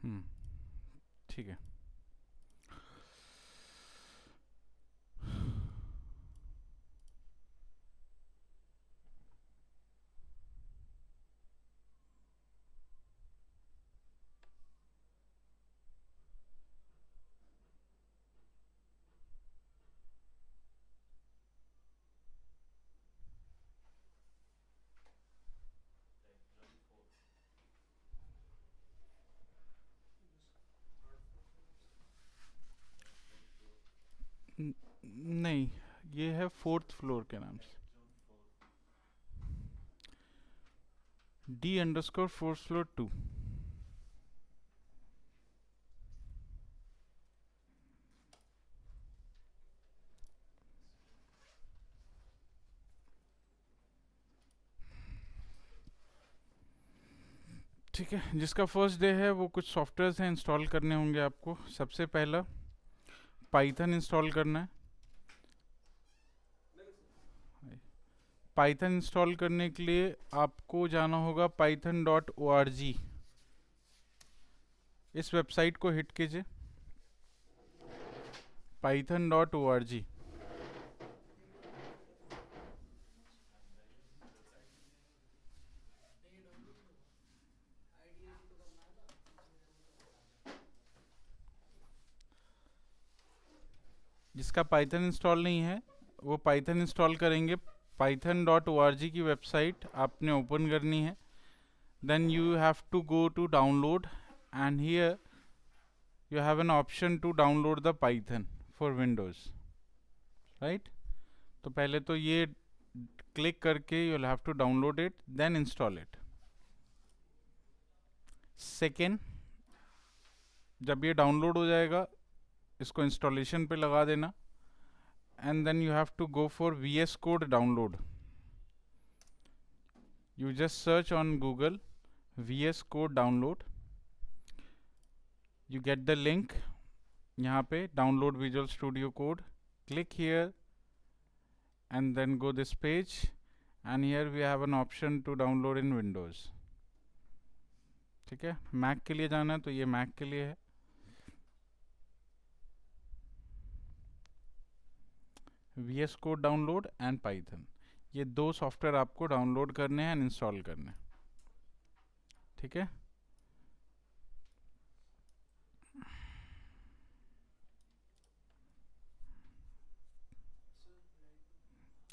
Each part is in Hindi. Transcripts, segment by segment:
हम्म। ठीक है। नहीं, ये है फोर्थ फ्लोर के नाम से। D_4 fourth floor 2। ठीक है, जिसका फर्स्ट डे है वो कुछ सॉफ्टवेयर हैं इंस्टॉल करने होंगे आपको। सबसे पहला पाइथन इंस्टॉल करना है। पाइथन इंस्टॉल करने के लिए आपको जाना होगा python.org। इस वेबसाइट को हिट कीजिए, python.org। जिसका पाइथन इंस्टॉल नहीं है वो पाइथन इंस्टॉल करेंगे। python.org की वेबसाइट आपने ओपन करनी है। Then you have to go to download and here you have an option to download the python for windows, right? तो पहले तो ये क्लिक करके you'll have to download it, then install it. Second, जब ये डाउनलोड हो जाएगा इसको इंस्टॉलेशन पे लगा देना and then you have to go for VS Code download. You just search on Google VS Code download, you get the link. यहाँ पे download Visual Studio Code, click here and then go this page and here we have an option to download in Windows। ठीक है, मैक के लिए जाना है तो ये मैक के लिए है। VS Code download and Python, ये दो सॉफ्टवेयर आपको डाउनलोड करने हैं एंड इंस्टॉल करने हैं। ठीक है,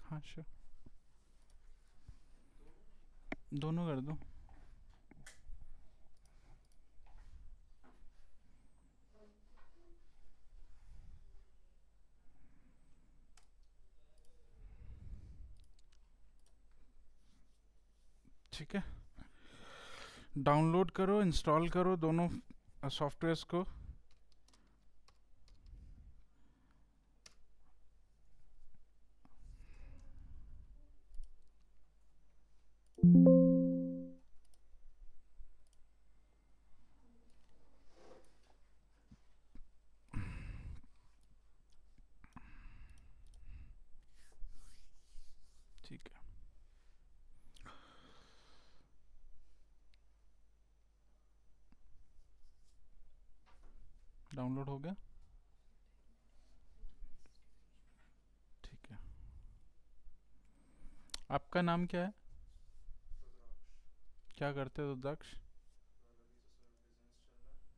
हाँ श्योर, दोनों कर दो। ठीक है, डाउनलोड करो, इंस्टॉल करो दोनों सॉफ्टवेयर्स को। ठीक है, डाउनलोड हो गया। ठीक है, आपका नाम क्या है? क्या करते हो रुद्राक्ष?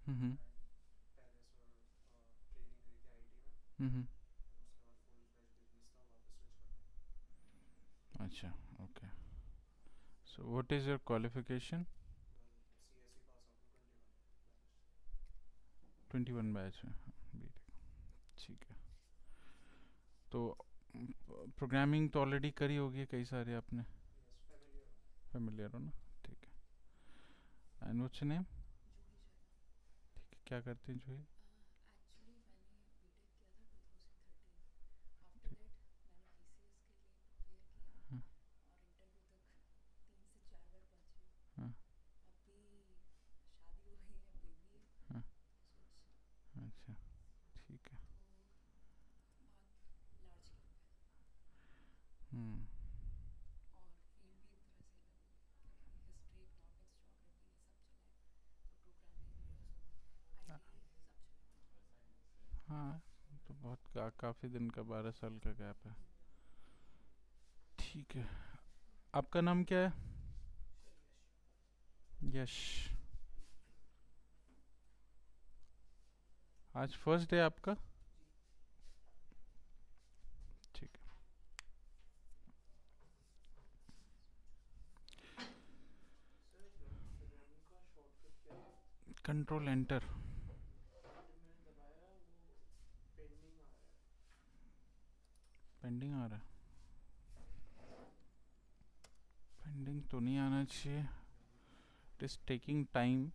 हम्म। हम्म। अच्छा, okay. So what is your qualification? 21 batch है, बीटेक। ठीक है, तो प्रोग्रामिंग तो ऑलरेडी करी होगी कई सारे आपने, फेमिलियर हो ना? ठीक है, एंड व्हाट्स योर नेम? ठीक है, क्या करते हैं जूही? ठीक। हाँ। हाँ। हाँ। अच्छा, ठीक है। हम्म। तो बहुत काफ़ी दिन का, 12 साल का गैप है। ठीक है, आपका नाम क्या है? यश। आज फर्स्ट डे आपका? ठीक है, कंट्रोल एंटर। पेंडिंग आ रहा है? पेंडिंग तो नहीं आना चाहिए, it is taking time.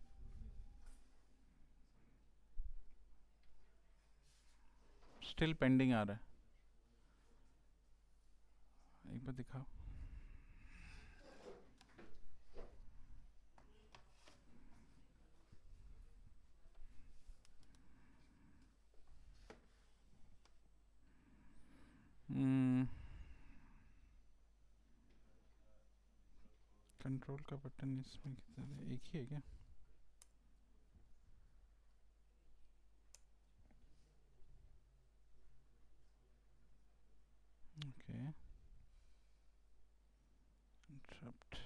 Still pending आ रहा है, एक बार दिखाओ। कंट्रोल का बटन इसमें कितना, एक ही है क्या? Okay, interrupt.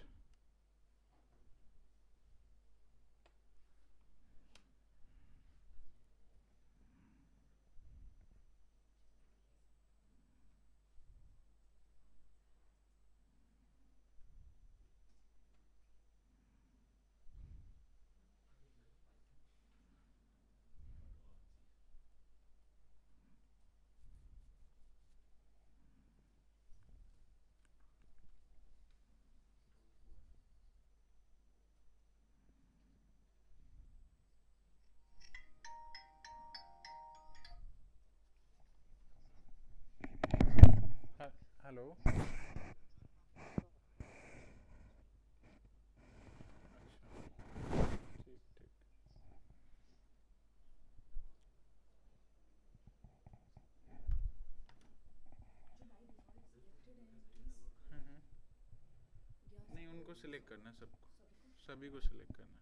हेलो। ठीक ठीक। नहीं, उनको सिलेक्ट करना है, सबको, सभी को सिलेक्ट करना है।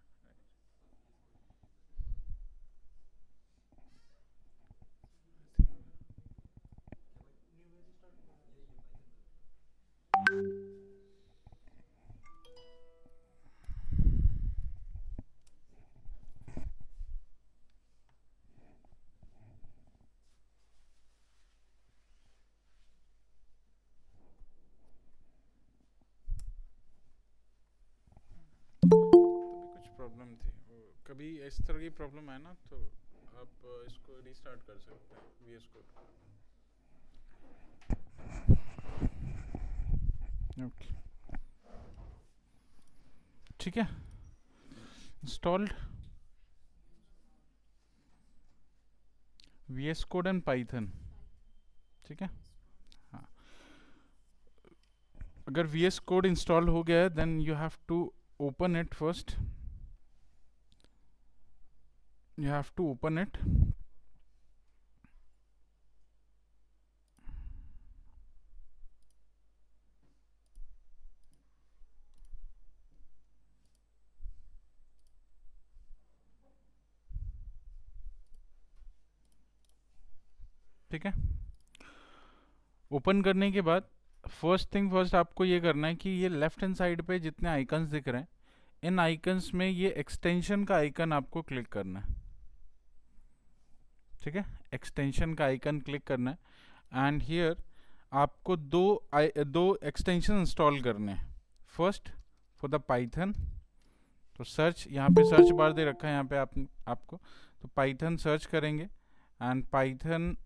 तभी कुछ प्रॉब्लम थी, वो कभी इस तरह की प्रॉब्लम है ना, तो आप इसको रीस्टार्ट कर सकते हैं, वीएस कोड। ओके, ठीक है, installed VS Code and Python. ठीक है, हाँ, अगर वीएस कोड इंस्टॉल हो गया है then you have to open it first, you have to open it। ठीक है, ओपन करने के बाद फर्स्ट थिंग फर्स्ट आपको ये करना है कि ये लेफ्ट हैंड साइड पे जितने आइकन्स दिख रहे हैं, इन आइकन्स में ये एक्सटेंशन का आइकन आपको क्लिक करना है। ठीक है, एक्सटेंशन का आइकन क्लिक करना है एंड हियर आपको दो एक्सटेंशन इंस्टॉल करने हैं। फर्स्ट फॉर द पाइथन, तो सर्च, यहाँ पे सर्च बार दे रखा है यहाँ पे आपको, तो पाइथन सर्च करेंगे एंड पाइथन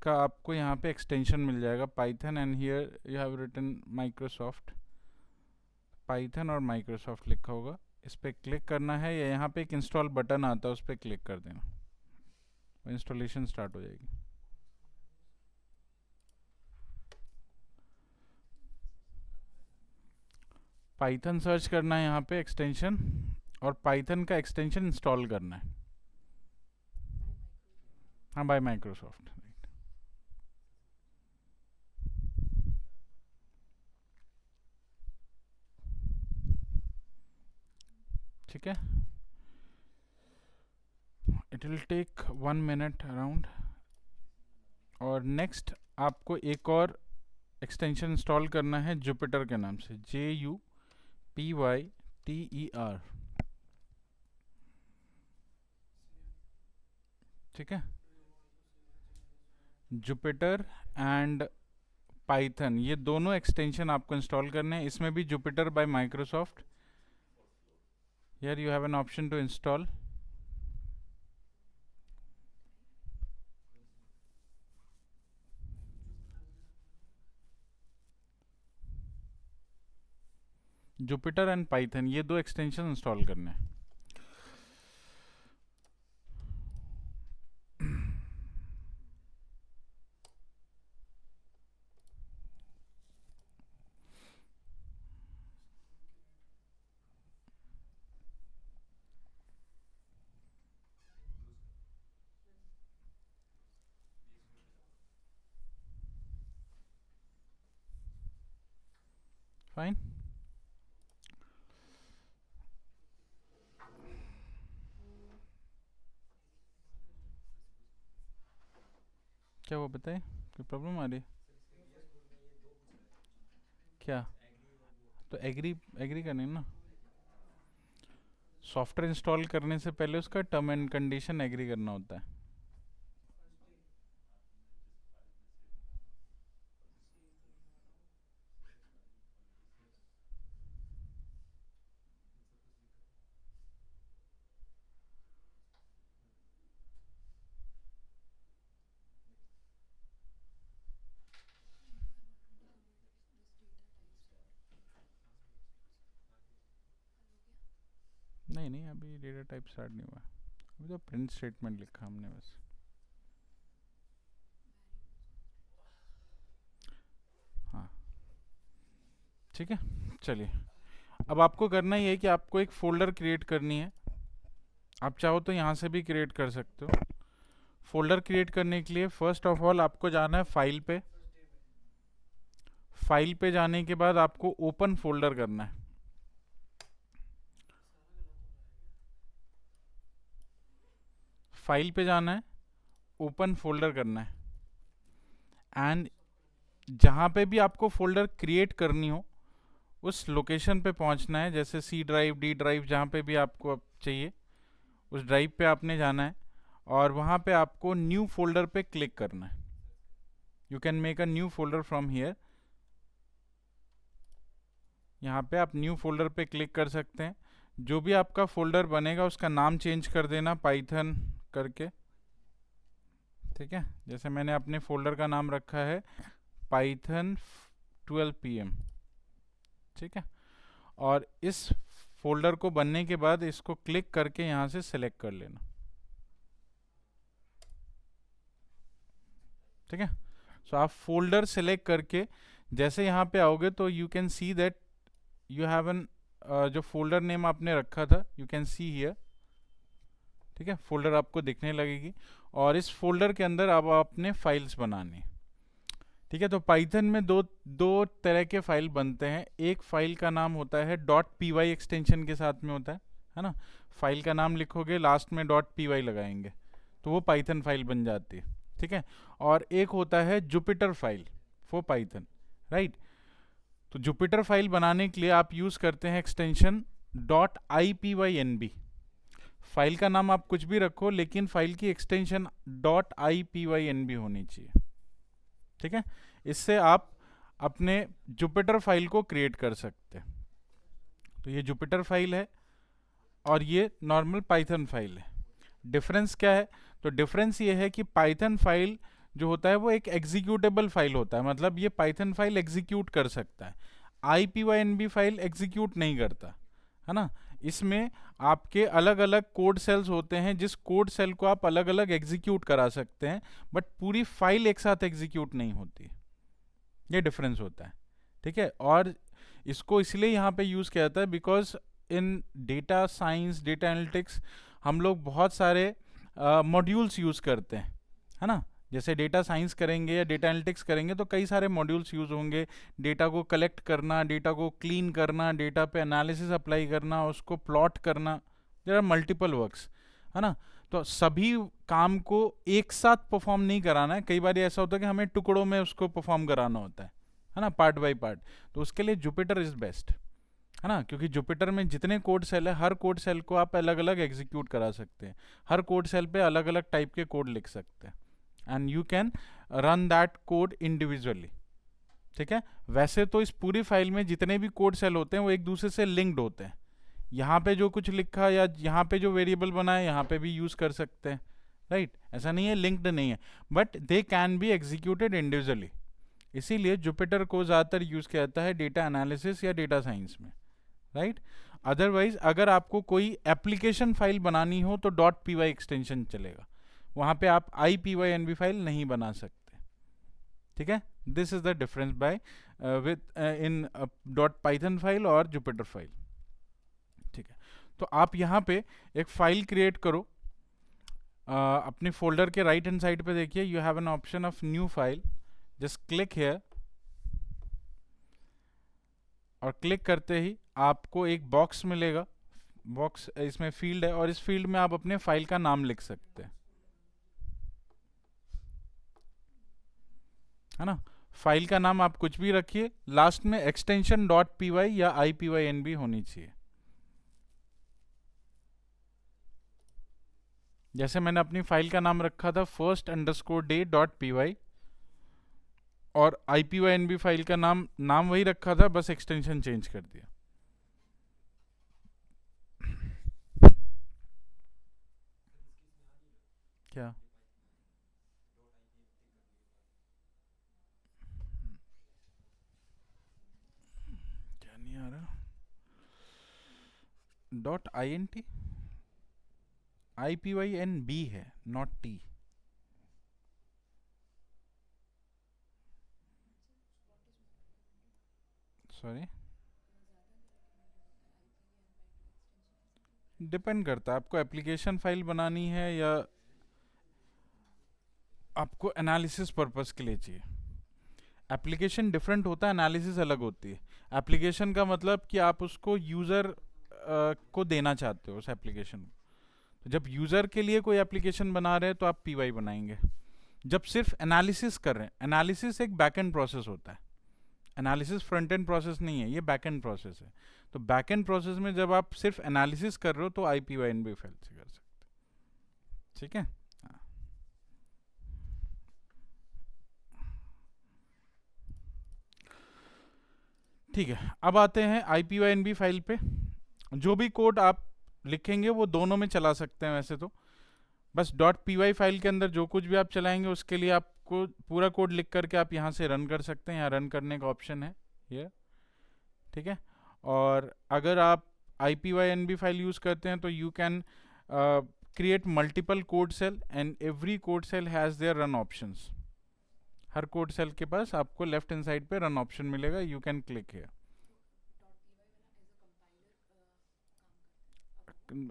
का आपको यहाँ पे एक्सटेंशन मिल जाएगा, Python, and here you have written Microsoft. Python और माइक्रोसॉफ्ट लिखा होगा, इस पर क्लिक करना है, या यहाँ पे एक इंस्टॉल बटन आता है उस पर क्लिक कर देना, इंस्टॉलेशन स्टार्ट हो जाएगी। पाइथन सर्च करना है यहाँ पे एक्सटेंशन, और पाइथन का एक्सटेंशन इंस्टॉल करना है। हाँ, बाय माइक्रोसॉफ्ट। ठीक है, it will take 1 minute around। और नेक्स्ट आपको एक और एक्सटेंशन इंस्टॉल करना है जुपिटर के नाम से, JUPYTER। ठीक है, जुपिटर एंड पाइथन, ये दोनों एक्सटेंशन आपको इंस्टॉल करने हैं। इसमें भी Jupyter by Microsoft, here you have an option to install. Jupyter and Python, ये दो एक्सटेंशन इंस्टॉल करने हैं। फाइन, क्या वो बताए, कोई प्रॉब्लम आ रही है क्या? तो एग्री एग्री करनी है ना, सॉफ्टवेयर इंस्टॉल करने से पहले उसका टर्म एंड कंडीशन एग्री करना होता है। नहीं नहीं, अभी डेटा टाइप स्टार्ट नहीं हुआ, अभी तो प्रिंट स्टेटमेंट लिखा हमने बस। हाँ ठीक है, चलिए अब आपको करना ही है कि आपको एक फोल्डर क्रिएट करनी है। आप चाहो तो यहाँ से भी क्रिएट कर सकते हो। फोल्डर क्रिएट करने के लिए फर्स्ट ऑफ ऑल आपको जाना है फाइल पे। फाइल पे जाने के बाद आपको ओपन फोल्डर करना है। फाइल पे जाना है, ओपन फोल्डर करना है, एंड जहाँ पे भी आपको फोल्डर क्रिएट करनी हो उस लोकेशन पे पहुँचना है। जैसे सी ड्राइव, डी ड्राइव, जहाँ पे भी आपको अब चाहिए उस ड्राइव पे आपने जाना है और वहाँ पे आपको न्यू फोल्डर पे क्लिक करना है। You can make a new folder from here. यहाँ पे आप न्यू फोल्डर पे क्लिक कर सकते हैं। जो भी आपका फोल्डर बनेगा उसका नाम चेंज कर देना पाइथन करके। ठीक है, जैसे मैंने अपने फोल्डर का नाम रखा है पाइथन 12 PM। ठीक है, और इस फोल्डर को बनने के बाद इसको क्लिक करके यहाँ से सिलेक्ट कर लेना। ठीक है, सो आप फोल्डर सिलेक्ट करके जैसे यहाँ पे आओगे तो you can see that you have N जो फोल्डर नेम आपने रखा था यू कैन सी हियर। ठीक है, फोल्डर आपको दिखने लगेगी और इस फोल्डर के अंदर अब आपने फाइल्स बनानी। ठीक है, तो पाइथन में दो तरह के फाइल बनते हैं। एक फाइल का नाम होता है .py एक्सटेंशन के साथ में होता है ना। फाइल का नाम लिखोगे लास्ट में .py लगाएंगे तो वो पाइथन फाइल बन जाती है। ठीक है, और एक होता है Jupiter file for Python, right. तो जुपिटर फाइल बनाने के लिए आप यूज करते हैं एक्सटेंशन .ipynb। फाइल का नाम आप कुछ भी रखो लेकिन फाइल की एक्सटेंशन .ipynb होनी चाहिए। ठीक है, इससे आप अपने जुपिटर फाइल को क्रिएट कर सकते हैं। तो ये जुपिटर फाइल है और ये नॉर्मल पाइथन फाइल है। डिफरेंस क्या है? तो डिफरेंस ये है कि पाइथन फाइल जो होता है वो एक एग्जीक्यूटेबल फाइल होता है, मतलब ये पाइथन फाइल एग्जीक्यूट कर सकता है। IPYNB फाइल एग्जीक्यूट नहीं करता, है ना। इसमें आपके अलग अलग कोड सेल्स होते हैं, जिस कोड सेल को आप अलग अलग एग्जीक्यूट करा सकते हैं, बट पूरी फाइल एक साथ एग्जीक्यूट नहीं होती। ये डिफरेंस होता है। ठीक है, और इसको इसलिए यहाँ पे यूज़ किया जाता है because in data science, data analytics हम लोग बहुत सारे मॉड्यूल्स यूज़ करते हैं, है ना। जैसे डेटा साइंस करेंगे या डेटा एनालिटिक्स करेंगे तो कई सारे मॉड्यूल्स यूज होंगे। डेटा को कलेक्ट करना, डेटा को क्लीन करना, डेटा पे एनालिसिस अप्लाई करना, उसको प्लॉट करना, देयर आर मल्टीपल वर्क्स, है ना। तो सभी काम को एक साथ परफॉर्म नहीं कराना है, कई बार ऐसा होता है कि हमें टुकड़ों में उसको परफॉर्म कराना होता है ना, पार्ट बाय पार्ट। तो उसके लिए जुपिटर इज बेस्ट, है ना, क्योंकि जुपिटर में जितने कोड सेल है, हर कोड सेल को आप अलग अलग एग्जीक्यूट करा सकते हैं, हर कोड सेल पे अलग अलग टाइप के कोड लिख सकते हैं, and you can run that code individually. ठीक है, वैसे तो इस पूरी फाइल में जितने भी कोड सेल होते हैं वो एक दूसरे से लिंक्ड होते हैं, यहाँ पे जो कुछ लिखा या यहाँ पे जो वेरिएबल बना है यहाँ पे भी यूज कर सकते हैं, राइट, ऐसा नहीं है लिंक्ड नहीं है, but they can be executed individually. इसीलिए जुपिटर को ज़्यादातर यूज किया जाता है डेटा एनालिसिस या डेटा साइंस में, राइट। अदरवाइज अगर आपको कोई एप्लीकेशन फाइल बनानी हो तो .py एक्सटेंशन चलेगा, वहाँ पे आप IPYNB फाइल नहीं बना सकते। ठीक है, this is the difference bye with in .python file और जुपिटर फाइल। ठीक है, तो आप यहाँ पे एक फाइल क्रिएट करो, अपने फोल्डर के राइट हैंड साइड पे देखिए, you have an option of new file, just click here, और क्लिक करते ही आपको एक बॉक्स मिलेगा, बॉक्स इसमें फील्ड है, और इस फील्ड में आप अपने फाइल का नाम लिख सकते हैं, है ना। फाइल का नाम आप कुछ भी रखिए, लास्ट में एक्सटेंशन .py या IPYNB होनी चाहिए। जैसे मैंने अपनी फाइल का नाम रखा था first_day.py, और IPYNB फाइल का नाम वही रखा था, बस एक्सटेंशन चेंज कर दिया। क्या क्या नहीं आ रहा? .int IPYNB है, नॉट T। सॉरी, डिपेंड करता है आपको एप्लीकेशन फाइल बनानी है या आपको एनालिसिस पर्पस के लिए चाहिए। एप्लीकेशन डिफरेंट होता है, एनालिसिस अलग होती है। एप्लीकेशन का मतलब कि आप उसको यूज़र को देना चाहते हो उस एप्लीकेशन को, तो जब यूज़र के लिए कोई एप्लीकेशन बना रहे हैं तो आप PY बनाएंगे। जब सिर्फ एनालिसिस कर रहे हैं, एनालिसिस एक बैक एंड प्रोसेस होता है, एनालिसिस फ्रंट एंड प्रोसेस नहीं है, ये बैक एंड प्रोसेस है। तो बैक एंड प्रोसेस में जब आप सिर्फ एनालिसिस कर रहे हो तो IPYNB फाइल से कर सकते हैं। ठीक है, ठीक है, अब आते हैं IPYNB फाइल पे। जो भी कोड आप लिखेंगे वो दोनों में चला सकते हैं वैसे तो, बस .py फाइल के अंदर जो कुछ भी आप चलाएंगे उसके लिए आपको पूरा कोड लिख करके आप यहाँ से रन कर सकते हैं, यहाँ रन करने का ऑप्शन है ये। ठीक है, और अगर आप IPYNB फाइल यूज करते हैं तो you can create multiple code cell and every code cell has their run options. हर कोड सेल के पास आपको लेफ्ट हैंड साइड पे रन ऑप्शन मिलेगा, यू कैन क्लिक हियर।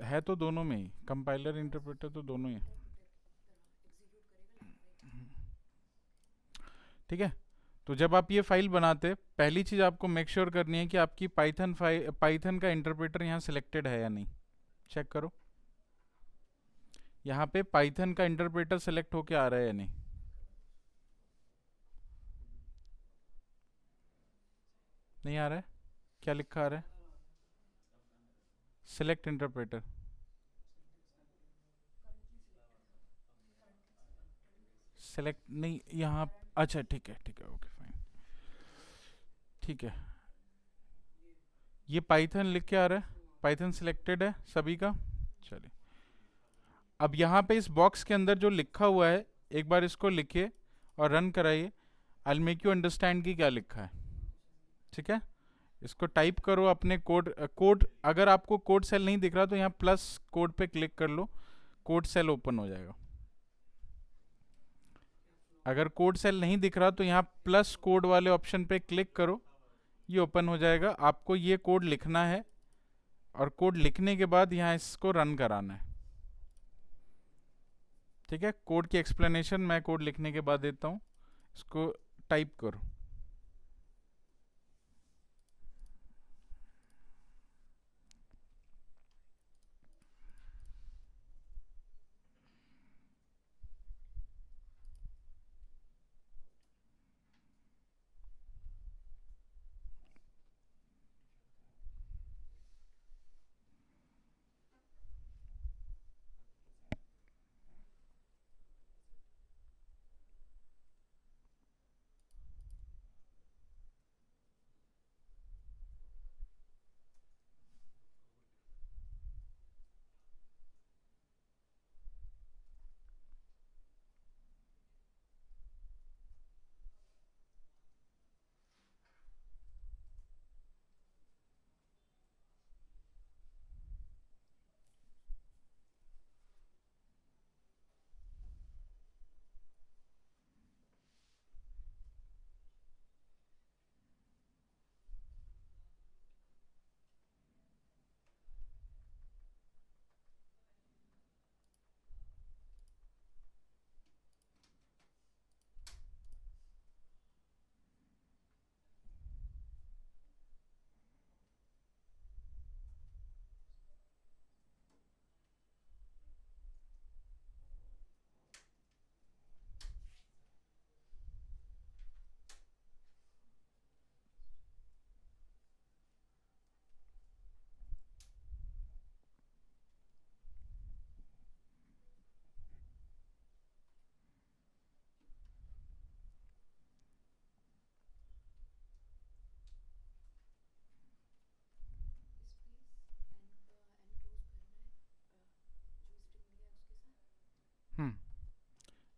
है तो दोनों में ही, कंपाइलर इंटरप्रेटर तो दोनों ही है। ठीक है, तो जब आप ये फाइल बनाते, पहली चीज आपको मेक श्योर करनी है कि आपकी पाइथन का इंटरप्रेटर यहाँ सिलेक्टेड है या नहीं, चेक करो। यहाँ पे पाइथन का इंटरप्रेटर सिलेक्ट होके आ रहा है या नहीं। नहीं आ रहा है, क्या लिखा आ रहा है? Select interpreter. सेलेक्ट नहीं यहाँ, अच्छा ठीक है, ठीक है, ओके फाइन, ठीक है। ये पाइथन लिख के आ रहा है, पाइथन सिलेक्टेड है सभी का। चलिए, अब यहाँ पे इस बॉक्स के अंदर जो लिखा हुआ है, एक बार इसको लिखिए और रन कराइए। आई मेक यू अंडरस्टैंड की क्या लिखा है। ठीक है, इसको टाइप करो अपने कोड अगर आपको कोड सेल नहीं दिख रहा तो यहाँ प्लस कोड पे क्लिक कर लो, कोड सेल ओपन हो जाएगा। अगर कोड सेल नहीं दिख रहा तो यहाँ प्लस कोड वाले ऑप्शन पे क्लिक करो, ये ओपन हो जाएगा। आपको ये कोड लिखना है और कोड लिखने के बाद यहाँ इसको रन कराना है। ठीक है, कोड की एक्सप्लेनेशन मैं कोड लिखने के बाद देता हूँ, इसको टाइप करो।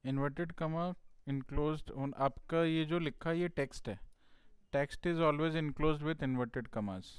इन्वर्टेड कमा इनक्लोज्ड, आपका ये जो लिखा है ये टेक्स्ट है, text is always enclosed with inverted commas.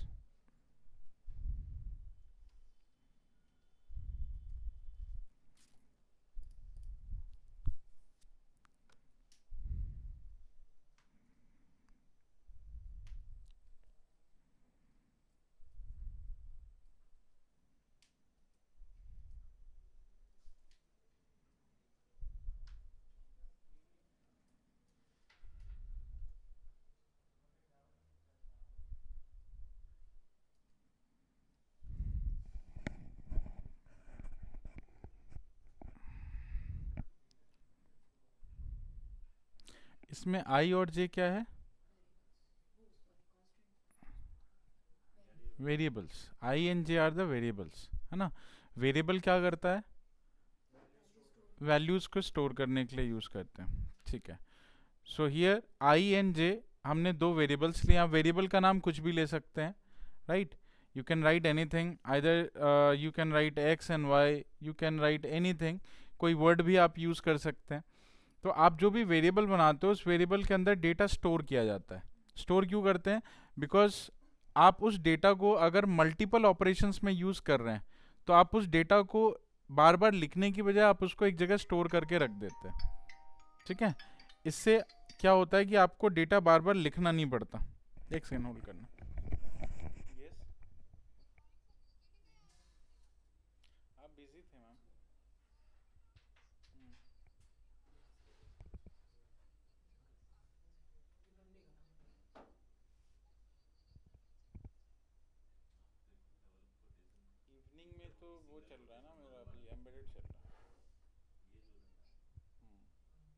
इसमें आई और जे क्या है? Variables. I and J are the variables, है ना। वेरिएबल क्या करता है? वैल्यूज को स्टोर करने के लिए यूज करते हैं, ठीक है। सो हियर आई एंड जे हमने दो वेरिएबल्स लिए। आप वेरिएबल का नाम कुछ भी ले सकते हैं, right. You can write anything, either you can write X and Y, you can write anything, कोई वर्ड भी आप यूज कर सकते हैं। तो आप जो भी वेरिएबल बनाते हो उस वेरिएबल के अंदर डेटा स्टोर किया जाता है। स्टोर क्यों करते हैं? बिकॉज आप उस डेटा को अगर मल्टीपल ऑपरेशंस में यूज कर रहे हैं तो आप उस डेटा को बार बार लिखने की बजाय आप उसको एक जगह स्टोर करके रख देते हैं, ठीक है। इससे क्या होता है कि आपको डेटा बार बार लिखना नहीं पड़ता। एक सेकंड होल्ड करना। yes? आप बिजी थे मैम? इवनिंग में तो वो चल रहा है ना मेरा, अभी एम्बेडेड चल रहा है। हम्म, हम्म।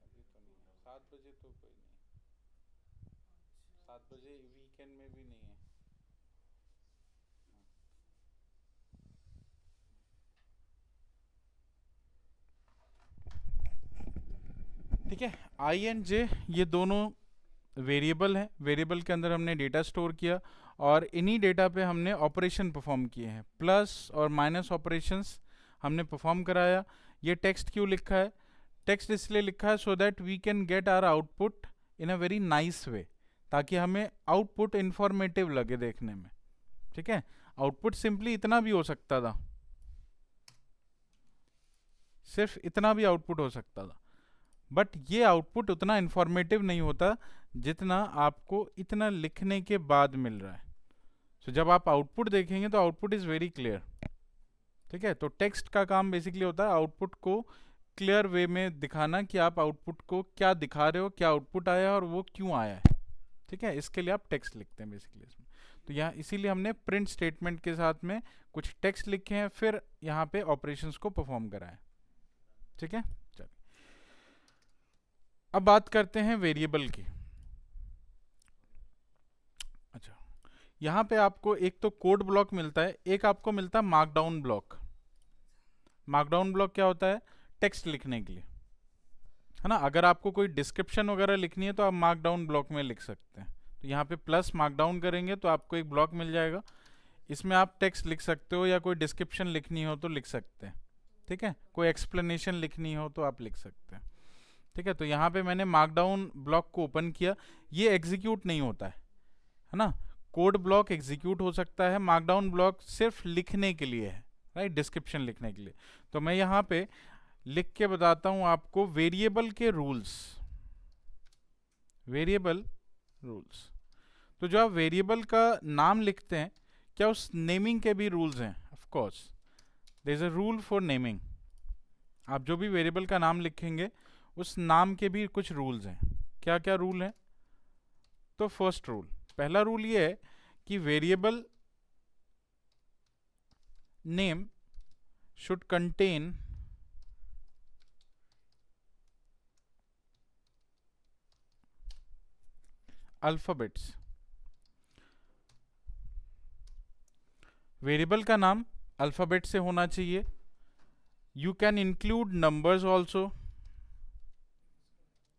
अभी तो नहीं है, 7 बजे तो कोई नहीं, 7 बजे वीकेंड में भी नहीं है। ठीक है, आई एंड जे ये दोनों वेरिएबल हैं। वेरिएबल के अंदर हमने डेटा स्टोर किया और इन्हीं डेटा पे हमने ऑपरेशन परफॉर्म किए हैं, प्लस और माइनस ऑपरेशंस हमने परफॉर्म कराया। ये टेक्स्ट क्यों लिखा है? टेक्स्ट इसलिए लिखा है so that we can get our output in a very nice way, ताकि हमें आउटपुट इंफॉर्मेटिव लगे देखने में, ठीक है। आउटपुट सिंपली इतना भी हो सकता था, सिर्फ इतना भी आउटपुट हो सकता था, बट ये आउटपुट उतना इंफॉर्मेटिव नहीं होता जितना आपको इतना लिखने के बाद मिल रहा है। तो जब आप आउटपुट देखेंगे तो आउटपुट इज वेरी क्लियर, ठीक है। तो टेक्स्ट का काम बेसिकली होता है आउटपुट को क्लियर वे में दिखाना कि आप आउटपुट को क्या दिखा रहे हो, क्या आउटपुट आया और वो क्यों आया है, ठीक है। इसके लिए आप टेक्स्ट लिखते हैं बेसिकली इसमें। तो यहाँ इसीलिए हमने प्रिंट स्टेटमेंट के साथ में कुछ टेक्स्ट लिखे हैं, फिर यहाँ पे ऑपरेशंस को परफॉर्म कराएं, ठीक है। चलिए अब बात करते हैं वेरिएबल की। अच्छा, यहाँ पे आपको एक तो कोड ब्लॉक मिलता है, एक आपको मिलता है मार्कडाउन ब्लॉक। मार्कडाउन ब्लॉक क्या होता है? टेक्स्ट लिखने के लिए, है ना। अगर आपको कोई डिस्क्रिप्शन वगैरह लिखनी है तो आप मार्कडाउन ब्लॉक में लिख सकते हैं। तो यहाँ पे प्लस मार्कडाउन करेंगे तो आपको एक ब्लॉक मिल जाएगा, इसमें आप टेक्स्ट लिख सकते हो या कोई डिस्क्रिप्शन लिखनी हो तो लिख सकते हैं, ठीक है। कोई एक्सप्लेनेशन लिखनी हो तो आप लिख सकते हैं, ठीक है। तो यहाँ पे मैंने मार्कडाउन ब्लॉक को ओपन किया, ये एग्जीक्यूट नहीं होता है ना। कोड ब्लॉक एग्जीक्यूट हो सकता है, मार्कडाउन ब्लॉक सिर्फ लिखने के लिए है, राइट, डिस्क्रिप्शन लिखने के लिए। तो मैं यहाँ पे लिख के बताता हूँ आपको वेरिएबल के रूल्स। वेरिएबल रूल्स, तो जो आप वेरिएबल का नाम लिखते हैं, क्या उस नेमिंग के भी रूल्स हैं? Of course there is a rule for naming. आप जो भी वेरिएबल का नाम लिखेंगे उस नाम के भी कुछ रूल्स हैं। क्या क्या रूल हैं? तो फर्स्ट रूल, पहला रूल ये है कि variable name should contain alphabets. Variable का नाम अल्फाबेट से होना चाहिए। You can include numbers also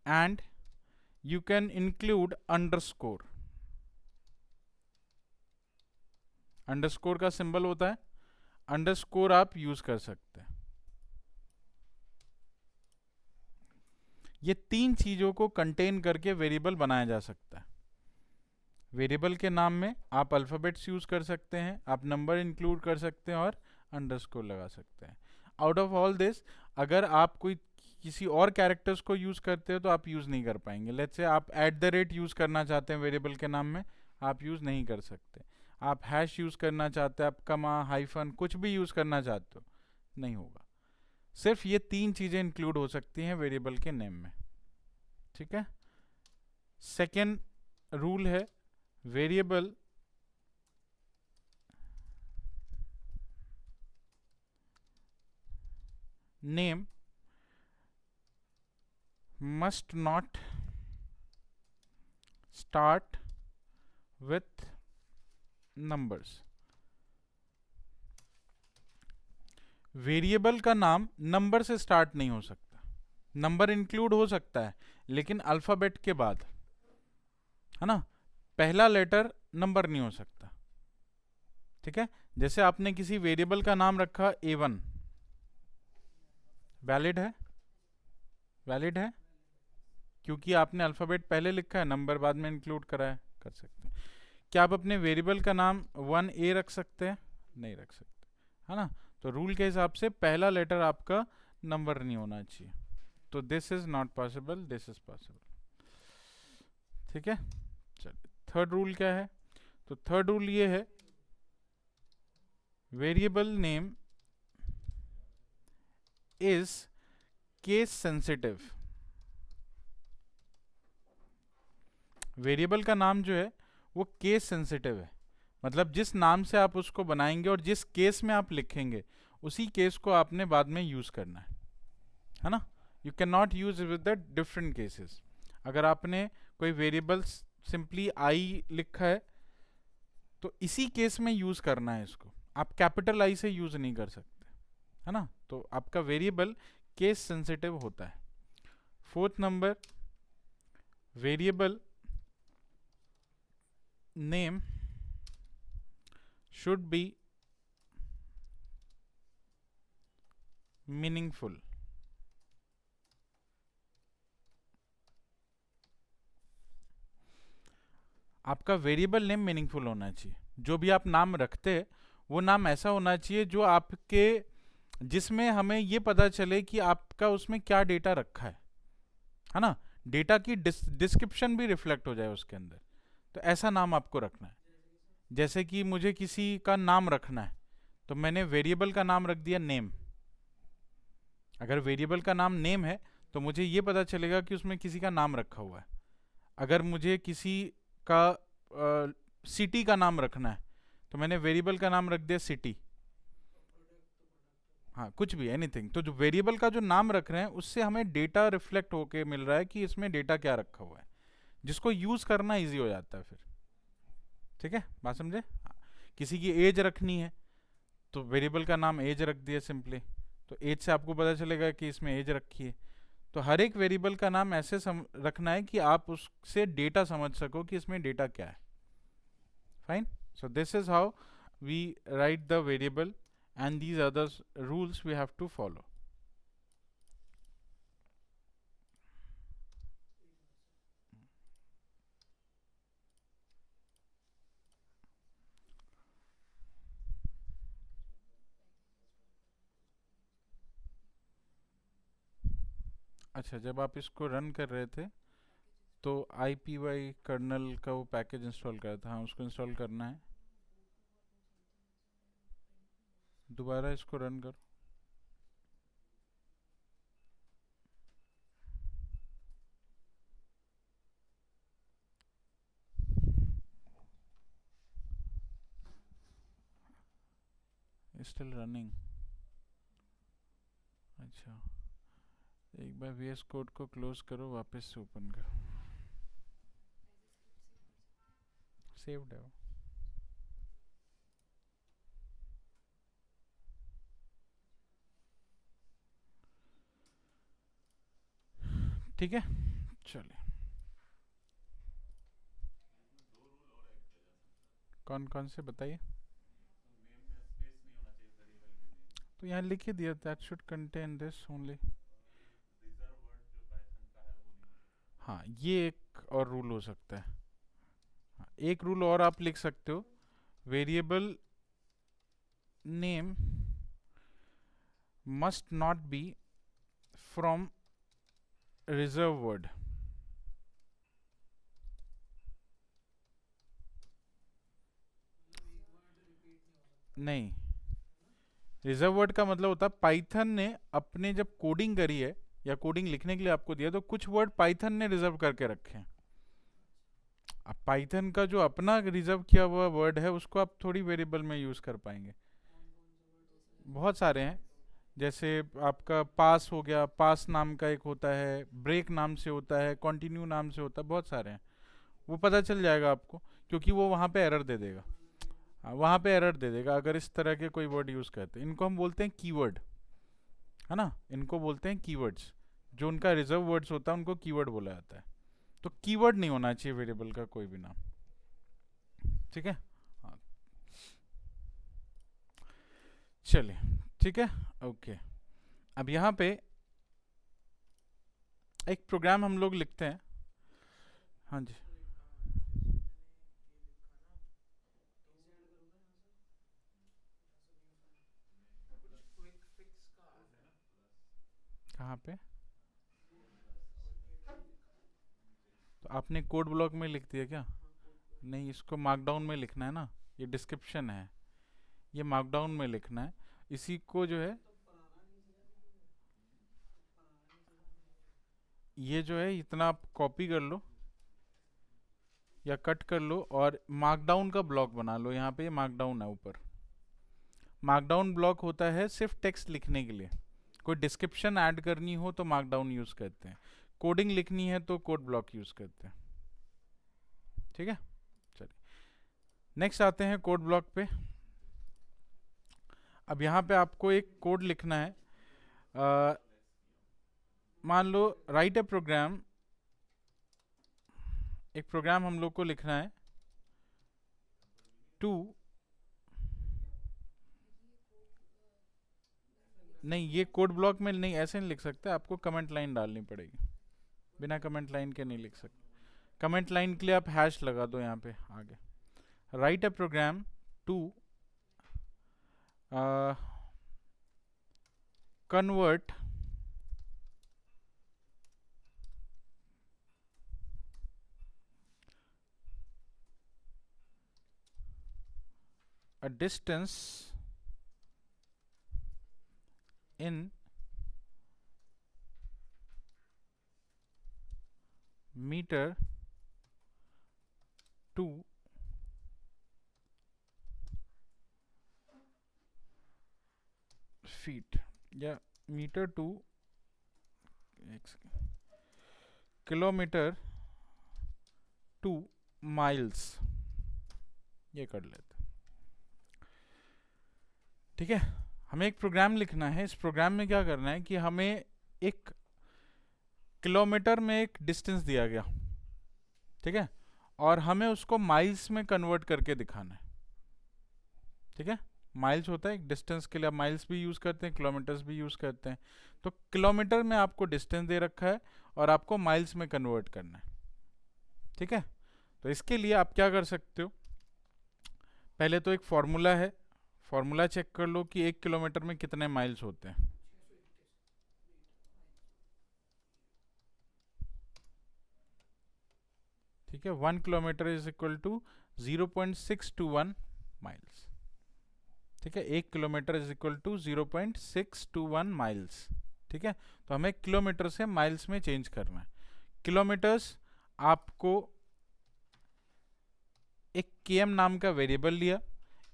and you can include underscore. Underscore का सिंबल होता है, अंडरस्कोर आप यूज कर सकते हैं। ये तीन चीजों को कंटेन करके वेरिएबल बनाया जा सकता है। वेरिएबल के नाम में आप अल्फाबेट्स यूज कर सकते हैं, आप नंबर इंक्लूड कर सकते हैं और अंडरस्कोर लगा सकते हैं। आउट ऑफ ऑल दिस, अगर आप कोई किसी और कैरेक्टर्स को यूज करते हो तो आप यूज नहीं कर पाएंगे। लेट्स से आप @ यूज करना चाहते हैं वेरिएबल के नाम में, आप यूज नहीं कर सकते। आप हैश यूज करना चाहते हैं, आप कमा, हाइफन, कुछ भी यूज करना चाहते हो, नहीं होगा। सिर्फ ये तीन चीजें इंक्लूड हो सकती हैं वेरिएबल के नेम में। ठीक है। सेकेंड रूल है, variable name must not start with numbers। Variable का नाम नंबर से स्टार्ट नहीं हो सकता। नंबर इंक्लूड हो सकता है लेकिन अल्फाबेट के बाद, है ना, पहला लेटर नंबर नहीं हो सकता। ठीक है। जैसे आपने किसी वेरिएबल का नाम रखा A1, वैलिड है? वैलिड है क्योंकि आपने अल्फाबेट पहले लिखा है, नंबर बाद में इंक्लूड करा है, कर सकते हैं। क्या आप अपने वेरिएबल का नाम 1A रख सकते हैं? नहीं रख सकते, है ना। तो रूल के हिसाब से पहला लेटर आपका नंबर नहीं होना चाहिए। तो this is not possible, this is possible. ठीक है। चलिए, थर्ड रूल क्या है? तो थर्ड रूल ये है, variable name is case sensitive. Variable का नाम जो है वो केस सेंसिटिव है, मतलब जिस नाम से आप उसको बनाएंगे और जिस केस में आप लिखेंगे उसी केस को आपने बाद में यूज करना है ना। You can not use with the different cases. अगर आपने कोई वेरिएबल सिंपली आई लिखा है तो इसी केस में यूज करना है इसको, आप कैपिटल आई से यूज नहीं कर सकते, है ना। तो आपका वेरिएबल केस सेंसिटिव होता है। Fourth number, variable name should be meaningful। आपका वेरिएबल नेम मीनिंगफुल होना चाहिए। जो भी आप नाम रखते हैं वो नाम ऐसा होना चाहिए जो आपके, जिसमें हमें ये पता चले कि आपका उसमें क्या डेटा रखा है ना। डेटा की डिस्क्रिप्शन भी रिफ्लेक्ट हो जाए उसके अंदर, तो ऐसा नाम आपको रखना है। जैसे कि मुझे किसी का नाम रखना है तो मैंने वेरिएबल का नाम रख दिया नेम। अगर वेरिएबल का नाम नेम है तो मुझे ये पता चलेगा कि उसमें किसी का नाम रखा हुआ है। अगर मुझे किसी का सिटी का नाम रखना है तो मैंने वेरिएबल का नाम रख दिया सिटी। हाँ, कुछ भी, एनीथिंग। तो जो वेरिएबल का जो नाम रख रहे हैं उससे हमें डेटा रिफ्लेक्ट होके मिल रहा है कि इसमें डेटा क्या रखा हुआ है, जिसको यूज करना इजी हो जाता है फिर। ठीक है, बात समझे। किसी की एज रखनी है तो वेरिएबल का नाम एज रख दिया सिंपली, तो एज से आपको पता चलेगा कि इसमें एज रखी है। तो हर एक वेरिएबल का नाम ऐसे रखना है कि आप उससे डेटा समझ सको कि इसमें डेटा क्या है। Fine. So this is how we write the variable and these are the rules we have to follow. अच्छा, जब आप इसको रन कर रहे थे तो IPY कर्नल का वो पैकेज इंस्टॉल करा था, हाँ उसको इंस्टॉल करना है। दोबारा इसको रन करो। Still running. अच्छा, एक बार VS कोड को क्लोज करो, वापस से ओपन करो। सेव्ड है वो। ठीक है, चलिए। कौन कौन से बताइए। तो यहाँ लिख ही दिया, that should contain this only. हाँ, ये एक और रूल हो सकता है। हाँ, एक रूल और आप लिख सकते हो, variable name must not be from reserve word. नहीं, रिजर्व वर्ड का मतलब होता है पाइथन ने अपने जब कोडिंग करी है या कोडिंग लिखने के लिए आपको दिया, तो कुछ वर्ड पाइथन ने रिजर्व करके रखे हैं। अब पाइथन का जो अपना रिजर्व किया हुआ वर्ड है उसको आप थोड़ी वेरिएबल में यूज कर पाएंगे। बहुत सारे हैं, जैसे आपका पास हो गया, पास नाम का एक होता है, ब्रेक नाम से होता है, कंटिन्यू नाम से होता है, बहुत सारे हैं। वो पता चल जाएगा आपको, क्योंकि वो वहाँ पे एरर दे देगा। हाँ, वहाँ पे एरर दे देगा अगर इस तरह के कोई वर्ड यूज़ करते हैं। इनको हम बोलते हैं कीवर्ड, है ना, इनको बोलते हैं कीवर्ड्स। जो उनका रिजर्व वर्ड्स होता है उनको कीवर्ड बोला जाता है। तो कीवर्ड नहीं होना चाहिए वेरिएबल का कोई भी नाम, ठीक है। हाँ, चलिए, ठीक है, ओके। अब यहाँ पे एक प्रोग्राम हम लोग लिखते हैं। हाँ जी, कहाँ पे? तो आपने कोड ब्लॉक में लिख दिया क्या? नहीं, इसको मार्कडाउन में लिखना है ना, ये डिस्क्रिप्शन है, ये मार्कडाउन में लिखना है। इसी को जो है, ये जो है इतना आप कॉपी कर लो या कट कर लो और मार्कडाउन का ब्लॉक बना लो। यहाँ पे मार्कडाउन है ऊपर। मार्कडाउन ब्लॉक होता है सिर्फ टेक्स्ट लिखने के लिए। कोई डिस्क्रिप्शन ऐड करनी हो तो मार्कडाउन यूज करते हैं, कोडिंग लिखनी है तो कोड ब्लॉक यूज करते हैं, ठीक है। चलिए, नेक्स्ट आते हैं कोड ब्लॉक पे। अब यहाँ पे आपको एक कोड लिखना है। मान लो राइट ए प्रोग्राम, एक प्रोग्राम हम लोग को लिखना है टू, नहीं ये कोड ब्लॉक में नहीं, ऐसे नहीं लिख सकते, आपको कमेंट लाइन डालनी पड़ेगी। बिना कमेंट लाइन के नहीं लिख सकते। कमेंट लाइन के लिए आप हैश लगा दो यहाँ पे आगे। Write a program to convert a distance in meter to feet, या metre to kilometre to miles, ये कर लेते, ठीक है। हमें एक प्रोग्राम लिखना है। इस प्रोग्राम में क्या करना है कि हमें एक किलोमीटर में एक डिस्टेंस दिया गया, ठीक है, और हमें उसको माइल्स में कन्वर्ट करके दिखाना है, ठीक है। माइल्स होता है एक डिस्टेंस के लिए, आप माइल्स भी यूज करते हैं, किलोमीटर्स भी यूज करते हैं। तो किलोमीटर में आपको डिस्टेंस दे रखा है और आपको माइल्स में कन्वर्ट करना है, ठीक है। तो इसके लिए आप क्या कर सकते हो, पहले तो एक फॉर्मूला है, फॉर्मूला चेक कर लो कि 1 किलोमीटर में कितने माइल्स होते हैं। ठीक है, 1 kilometre is equal to 0.621 miles, ठीक है। 1 kilometre is equal to 0.621 miles, ठीक है। तो हमें किलोमीटर से माइल्स में चेंज करना है। किलोमीटर्स आपको एक km नाम का वेरिएबल लिया,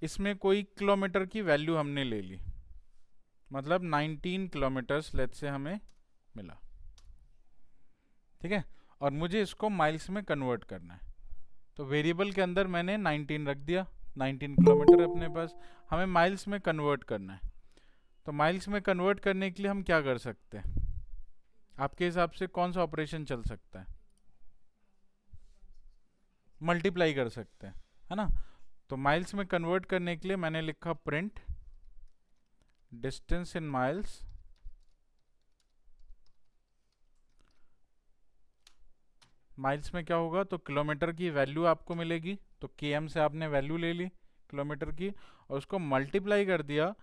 इसमें कोई किलोमीटर की वैल्यू हमने ले ली, मतलब 19 किलोमीटर्स लेट से हमें मिला, ठीक है। और मुझे इसको माइल्स में कन्वर्ट करना है, तो वेरिएबल के अंदर मैंने 19 रख दिया, 19 किलोमीटर अपने पास, हमें माइल्स में कन्वर्ट करना है। तो माइल्स में कन्वर्ट करने के लिए हम क्या कर सकते हैं, आपके हिसाब से कौन सा ऑपरेशन चल सकता है? मल्टीप्लाई कर सकते हैं, है ना। तो माइल्स में कन्वर्ट करने के लिए मैंने लिखा print distance in miles miles में क्या होगा, तो किलोमीटर की वैल्यू आपको मिलेगी, तो km से आपने वैल्यू ले ली किलोमीटर की और उसको मल्टीप्लाई कर दिया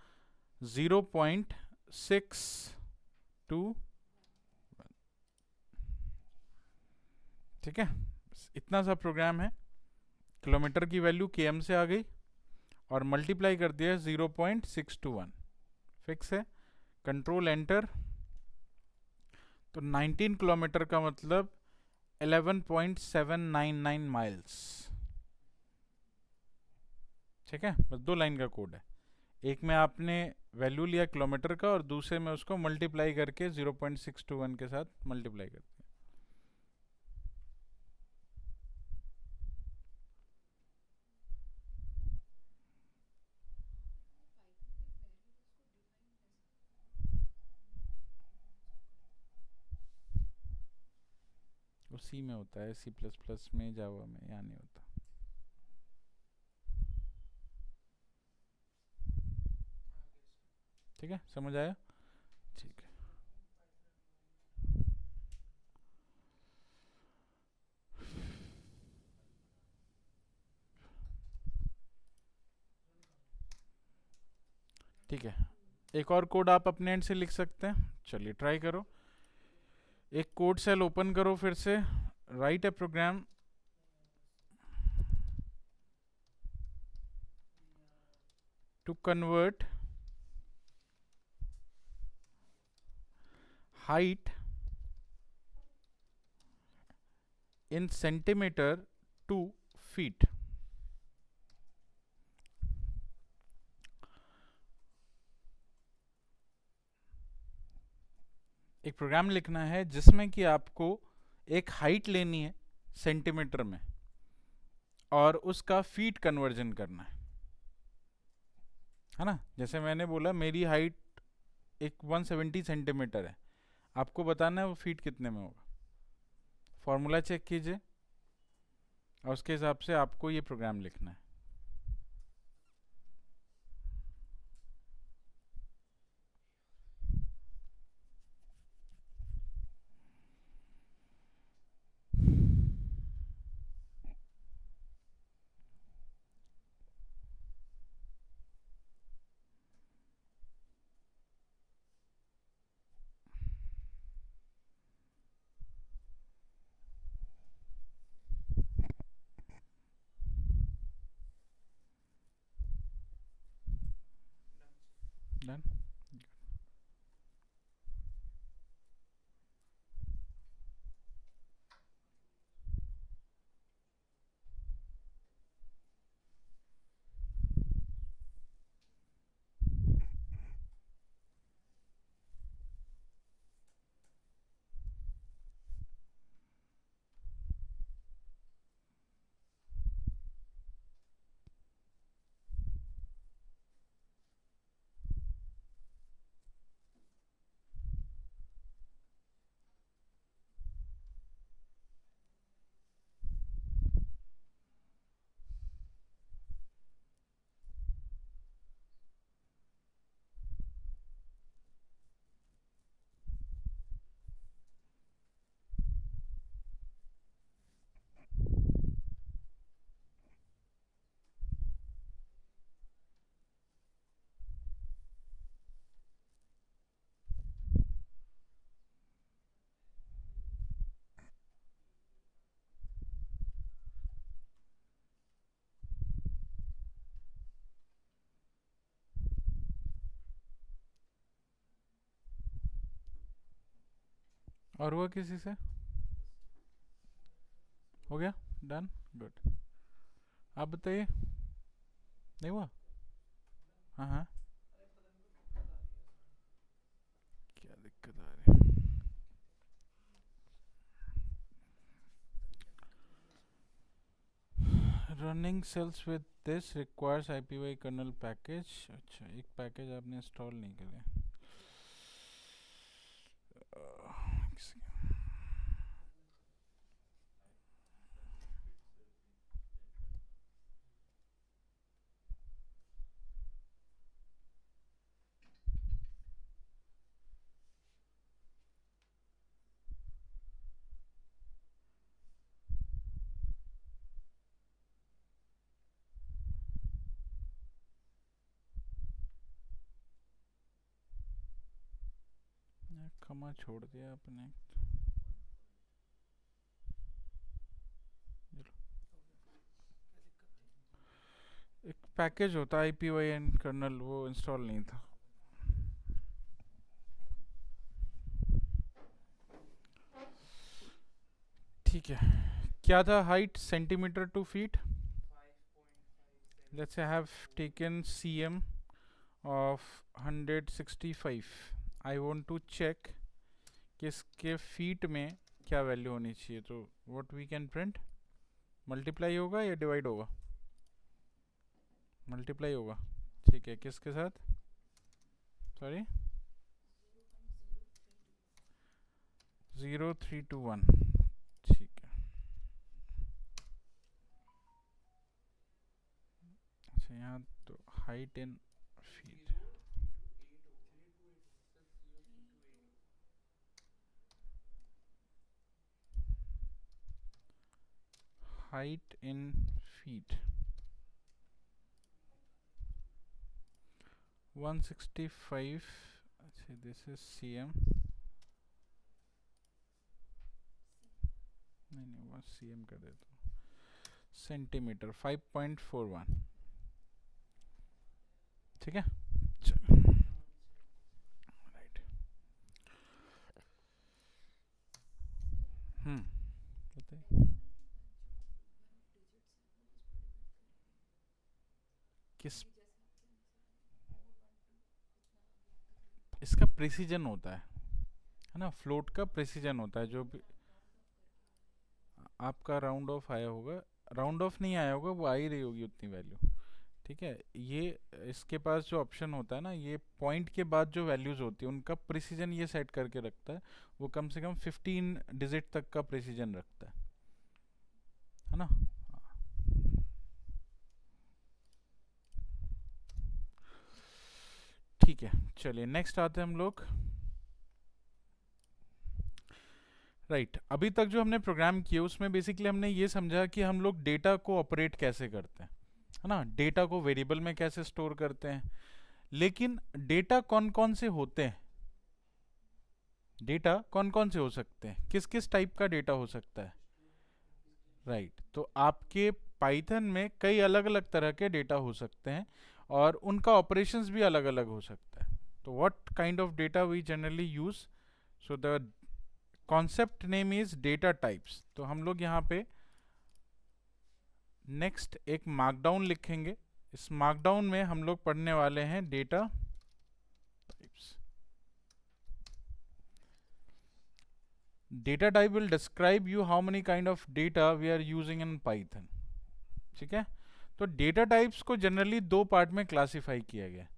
0.62। ठीक है, इतना सा प्रोग्राम है। किलोमीटर की वैल्यू km से आ गई और मल्टीप्लाई कर दिया 0.621। फिक्स है, कंट्रोल एंटर। तो 19 किलोमीटर का मतलब 11.799 माइल्स। ठीक है, बस 2 लाइन का कोड है। एक में आपने वैल्यू लिया किलोमीटर का और दूसरे में उसको मल्टीप्लाई करके 0.621 के साथ मल्टीप्लाई कर दिया। वो सी में होता है, C++ में, जावा में, यहाँ नहीं होता। ठीक है, समझ आया? ठीक है, ठीक है। एक और कोड आप अपने एंड से लिख सकते हैं। चलिए ट्राई करो। एक कोड सेल ओपन करो, फिर से write a program to convert height in centimeter to feet। एक प्रोग्राम लिखना है जिसमें कि आपको एक हाइट लेनी है सेंटीमीटर में और उसका फीट कन्वर्जन करना है ना। जैसे मैंने बोला मेरी हाइट एक 170 सेंटीमीटर है, आपको बताना है वो फीट कितने में होगा। फॉर्मूला चेक कीजिए और उसके हिसाब से आपको ये प्रोग्राम लिखना है। डन। और हुआ किसी से? हो गया, डन, गुड। आप बताइए, नहीं हुआ? हाँ हाँ, क्या दिक्कत आ रही है? Running cells with this requires IPY kernel package. अच्छा, एक पैकेज आपने इंस्टॉल नहीं करे। कमा छोड़ दिया आपने। एक पैकेज होता है IPYN कर्नल, वो इंस्टॉल नहीं था। ठीक है, क्या था height centimetre to feet? Let's say have taken cm of 165. I want to check कि इसके फीट में क्या वैल्यू होनी चाहिए। तो what we can print, multiply होगा या डिवाइड होगा? मल्टीप्लाई होगा। ठीक है, किसके साथ? सॉरी, 0321। ठीक है, अच्छा यहाँ तो height in feet, height in feet 165। अच्छा, दिस इज cm, नहीं बस cm कर देता हूँ, सेंटीमीटर 5.41। ठीक है, राइट। बताइए किस, इसका प्रिसीजन होता है ना, फ्लोट का प्रिसीजन होता है। जो भी आपका राउंड ऑफ आया होगा, राउंड ऑफ नहीं आया होगा, वो आ ही रही होगी उतनी वैल्यू। ठीक है, ये इसके पास जो ऑप्शन होता है ना, ये पॉइंट के बाद जो वैल्यूज होती है उनका प्रिसीजन ये सेट करके रखता है। वो कम से कम 15 डिजिट तक का प्रिसीजन रखता है ना। ठीक है, चलिए नेक्स्ट आते हैं हम लोग। राइट, अभी तक जो हमने प्रोग्राम किए उसमें बेसिकली हमने ये समझा कि हम लोग डेटा को ऑपरेट कैसे करते हैं, है ना, डेटा को वेरिएबल में कैसे स्टोर करते हैं। लेकिन डेटा कौन कौन से होते हैं, डेटा कौन कौन से हो सकते हैं, किस किस टाइप का डेटा हो सकता है? राइट, तो आपके पाइथन में कई अलग अलग तरह के डेटा हो सकते हैं और उनका ऑपरेशंस भी अलग अलग हो सकता है। तो what kind of data we generally use, so the concept name is data types. तो हम लोग यहाँ पे नेक्स्ट एक मार्कडाउन लिखेंगे। इस मार्कडाउन में हम लोग पढ़ने वाले हैं data types. Data type will describe you how many kind of data we are using in Python. ठीक है, तो डेटा टाइप्स को जनरली दो पार्ट में क्लासिफाई किया गया है।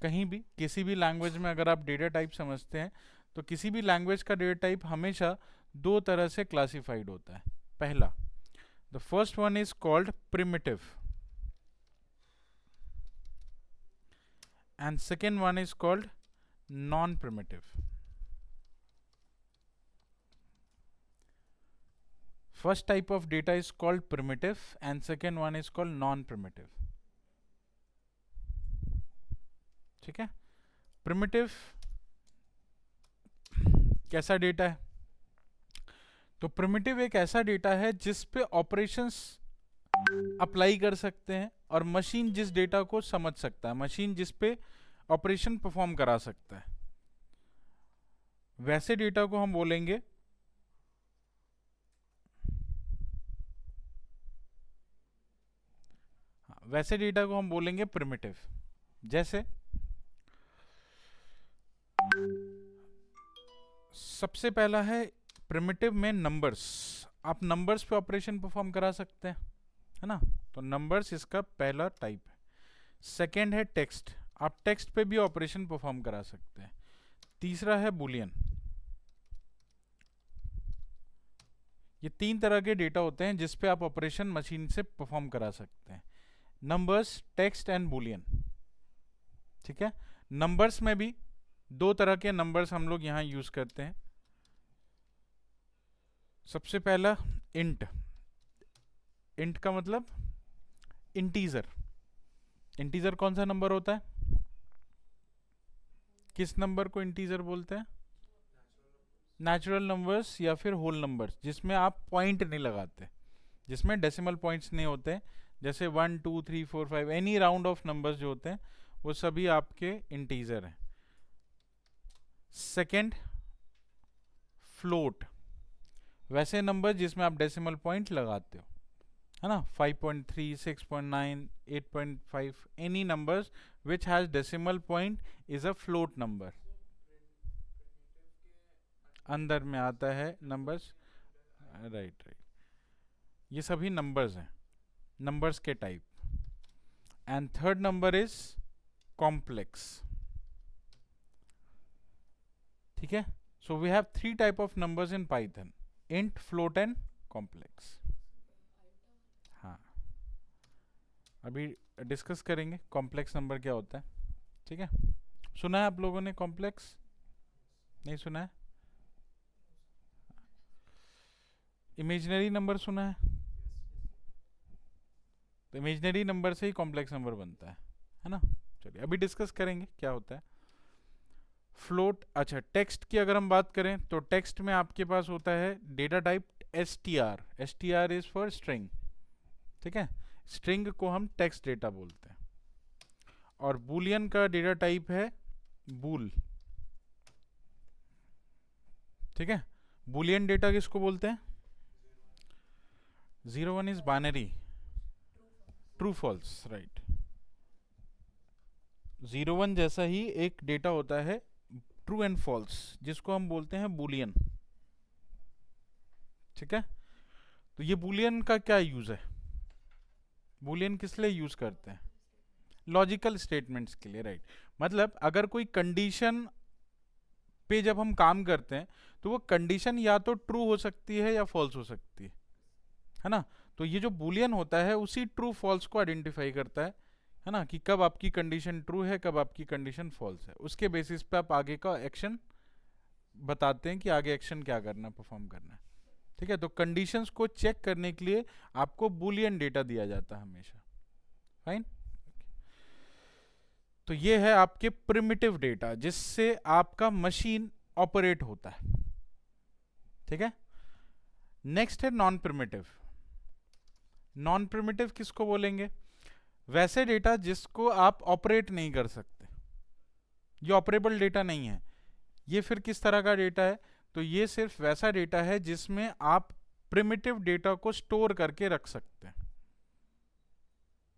कहीं भी किसी भी लैंग्वेज में अगर आप डेटा टाइप समझते हैं तो किसी भी लैंग्वेज का डेटा टाइप हमेशा दो तरह से क्लासिफाइड होता है। पहला, the first one is called primitive and second one is called non primitive. First type of data is called primitive and second one is called non-primitive. ठीक है, प्रिमिटिव कैसा डेटा है? तो प्रिमिटिव एक ऐसा डेटा है जिस पे ऑपरेशंस अप्लाई कर सकते हैं और मशीन जिस डेटा को समझ सकता है, मशीन जिस पे ऑपरेशन परफॉर्म करा सकता है, वैसे डेटा को हम बोलेंगे वैसे डेटा को हम बोलेंगे प्रिमिटिव। जैसे सबसे पहला है प्रिमिटिव में नंबर्स। आप नंबर्स पे ऑपरेशन परफॉर्म करा सकते हैं, है ना, तो नंबर्स इसका पहला टाइप है। सेकेंड है टेक्स्ट, आप टेक्स्ट पे भी ऑपरेशन परफॉर्म करा सकते हैं। तीसरा है बुलियन। ये तीन तरह के डेटा होते हैं जिस पे आप ऑपरेशन मशीन से परफॉर्म करा सकते हैं, नंबर्स, टेक्स्ट एंड बुलियन। ठीक है, नंबर्स में भी दो तरह के नंबर्स हम लोग यहां यूज करते हैं। सबसे पहला इंट। इंट का मतलब इंटीजर। इंटीजर कौन सा नंबर होता है? किस नंबर को इंटीजर बोलते हैं? नेचुरल नंबर्स या फिर होल नंबर्स जिसमें आप पॉइंट नहीं लगाते, जिसमें डेसिमल पॉइंट्स नहीं होते, जैसे 1 2 3 4 5 एनी राउंड ऑफ नंबर्स जो होते हैं वो सभी आपके इंटीजर हैं। सेकेंड, फ्लोट, वैसे नंबर जिसमें आप डेसिमल पॉइंट लगाते हो, है ना, 5.3 6.9 8.5 any numbers which has decimal point is a float number. अंदर में आता है नंबर्स, राइट, ये सभी नंबर्स हैं, नंबर्स के type. And third number is complex, ठीक है। So we have 3 type of numbers in Python, int, float and complex. हाँ, अभी डिस्कस करेंगे कॉम्प्लेक्स नंबर क्या होता है, ठीक है। सुना है आप लोगों ने कॉम्प्लेक्स? नहीं सुना है? इमेजिनरी नंबर सुना है? तो इमेजिनरी नंबर से ही कॉम्प्लेक्स नंबर बनता है ना। चलिए अभी डिस्कस करेंगे क्या होता है फ्लोट। अच्छा, टेक्स्ट की अगर हम बात करें तो टेक्स्ट में आपके पास होता है data type str, str is for string, ठीक है। स्ट्रिंग को हम टेक्स्ट डेटा बोलते हैं। और बूलियन का डेटा टाइप है बूल, ठीक है। बूलियन डेटा किसको बोलते हैं? 0 1 is binary, true false, right. 0 1 जैसा ही एक डेटा होता है ट्रू एंड फॉल्स, जिसको हम बोलते हैं बूलियन, ठीक है। तो ये बूलियन का क्या यूज है? बूलियन किस लिए यूज करते हैं? लॉजिकल स्टेटमेंट्स के लिए, राइट। मतलब अगर कोई कंडीशन पे जब हम काम करते हैं तो वो कंडीशन या तो ट्रू हो सकती है या फॉल्स हो सकती है ना। तो ये जो बूलियन होता है उसी ट्रू फॉल्स को आइडेंटिफाई करता है ना, कि कब आपकी कंडीशन ट्रू है, कब आपकी कंडीशन फॉल्स है। उसके बेसिस पे आप आगे का एक्शन बताते हैं कि आगे एक्शन क्या करना है, परफॉर्म करना है, ठीक है। तो कंडीशंस को चेक करने के लिए आपको बूलियन डेटा दिया जाता है हमेशा, फाइन। तो ये है आपके प्रिमिटिव डेटा जिससे आपका मशीन ऑपरेट होता है, ठीक है। नेक्स्ट है नॉन प्रिमिटिव। नॉन प्रिमिटिव किसको बोलेंगे? वैसे डेटा जिसको आप ऑपरेट नहीं कर सकते, ये ऑपरेबल डेटा नहीं है। ये फिर किस तरह का डेटा है? तो ये सिर्फ वैसा डेटा है जिसमें आप प्रिमिटिव डेटा को स्टोर करके रख सकते हैं,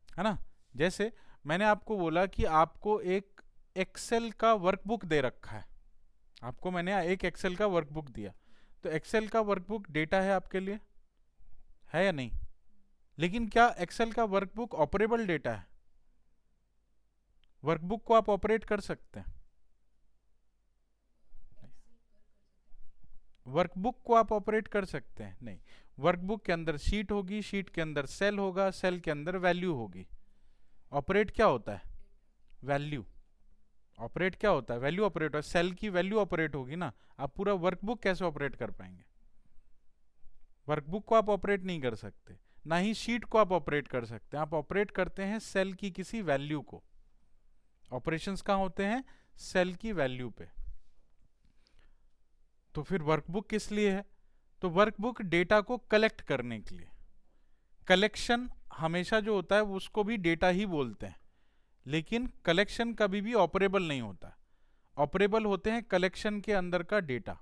है ना। जैसे मैंने आपको बोला कि आपको एक एक्सेल का वर्कबुक दे रखा है, आपको मैंने एक एक्सेल का वर्कबुक दिया, तो एक्सेल का वर्कबुक डेटा है आपके लिए, है या नहीं? लेकिन क्या एक्सेल का वर्कबुक ऑपरेबल डेटा है? वर्कबुक को आप ऑपरेट कर सकते हैं? वर्कबुक को आप ऑपरेट कर सकते हैं? नहीं। वर्कबुक के अंदर शीट होगी, शीट के अंदर सेल होगा, सेल के अंदर वैल्यू होगी। ऑपरेट क्या होता है? वैल्यू। ऑपरेट क्या होता है? वैल्यू ऑपरेट होता है। सेल की वैल्यू ऑपरेट होगी ना। आप पूरा वर्कबुक कैसे ऑपरेट कर पाएंगे? वर्कबुक को आप ऑपरेट नहीं कर सकते, ना ही शीट को आप ऑपरेट कर सकते हैं। आप ऑपरेट करते हैं सेल की किसी वैल्यू को। ऑपरेशंस कहाँ होते हैं? सेल की वैल्यू पे। तो फिर वर्कबुक किस लिए है? तो वर्कबुक डेटा को कलेक्ट करने के लिए। कलेक्शन हमेशा जो होता है उसको भी डेटा ही बोलते हैं, लेकिन कलेक्शन कभी भी ऑपरेबल नहीं होता। ऑपरेबल होते हैं कलेक्शन के अंदर का डेटा,